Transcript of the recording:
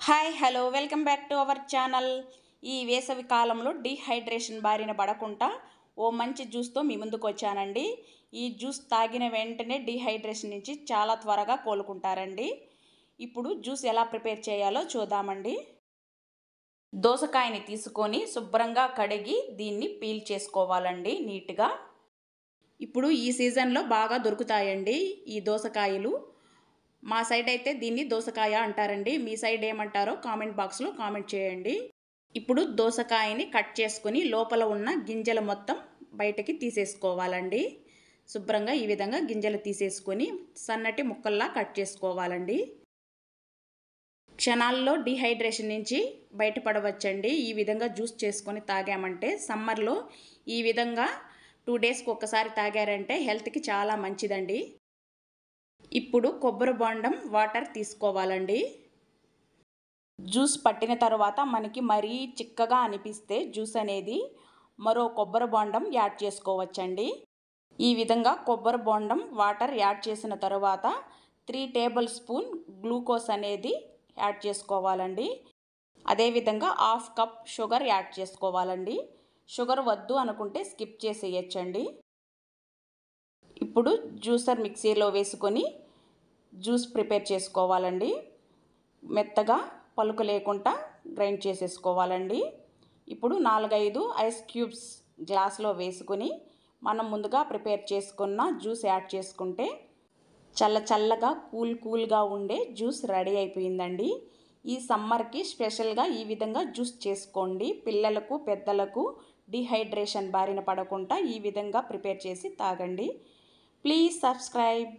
Hi hello welcome back to our channel. ఈ వేసవి కాలంలో డీహైడ్రేషన్ బారిన పడకుండా ఓ మంచి జ్యూస్తో మీ ముందుకు వచ్చానండి. ఈ జ్యూస్ తాగిన వెంటనే డీహైడ్రేషన్ నుంచి చాలా త్వరగా కోలుకుంటారండి. ఇప్పుడు జ్యూస్ ఎలా ప్రిపేర్ చేయాలో చూద్దామండి. దోసకాయని తీసుకొని శుభ్రంగా కడిగి దీన్ని పీల్ చేసుకోవాలండి నీట్గా. ఇప్పుడు ఈ సీజన్లో బాగా దొరుకుతాయండి ఈ దోసకాయలు. మా సైడ్ అయితే దీన్ని దోసకాయ అంటారండి. మీ సైడ్ ఏమంటారో కామెంట్ బాక్స్లో కామెంట్ చేయండి. ఇప్పుడు దోసకాయని కట్ చేసుకుని లోపల ఉన్న గింజలు మొత్తం బయటకి తీసేసుకోవాలండి. శుభ్రంగా ఈ విధంగా గింజలు తీసేసుకొని సన్నటి ముక్కల్లా కట్ చేసుకోవాలండి. క్షణాల్లో డీహైడ్రేషన్ నుంచి బయటపడవచ్చండి. ఈ విధంగా జ్యూస్ చేసుకొని తాగామంటే సమ్మర్లో ఈ విధంగా 2 డేస్కి ఒక్కసారి తాగారంటే హెల్త్కి చాలా మంచిదండి. ఇప్పుడు కొబ్బరి బొండం వాటర్ తీసుకోవాలండి. జ్యూస్ పట్టిన తర్వాత మనకి మరీ చిక్కగా అనిపిస్తే జ్యూస్ అనేది మరో కొబ్బరి బొండం యాడ్ చేసుకోవచ్చండి. ఈ విధంగా కొబ్బరి బొండం వాటర్ యాడ్ చేసిన తర్వాత 3 టేబుల్ స్పూన్ గ్లూకోజ్ అనేది యాడ్ చేసుకోవాలండి. అదేవిధంగా 1/2 కప్ షుగర్ యాడ్ చేసుకోవాలండి. షుగర్ వద్దు అనుకుంటే స్కిప్ చేసేయచ్చండి. ఇప్పుడు జ్యూసర్ మిక్సీలో వేసుకొని జ్యూస్ ప్రిపేర్ చేసుకోవాలండి. మెత్తగా పలుకు లేకుండా గ్రైండ్ చేసేసుకోవాలండి. ఇప్పుడు 4-5 ఐస్ క్యూబ్స్ గ్లాస్లో వేసుకొని మనం ముందుగా ప్రిపేర్ చేసుకున్న జ్యూస్ యాడ్ చేసుకుంటే చల్లగా కూల్గా ఉండే జ్యూస్ రెడీ అయిపోయిందండి. ఈ సమ్మర్కి స్పెషల్గా ఈ విధంగా జ్యూస్ చేసుకోండి. పిల్లలకు పెద్దలకు డీహైడ్రేషన్ బారిన పడకుండా ఈ విధంగా ప్రిపేర్ చేసి తాగండి. Please subscribe.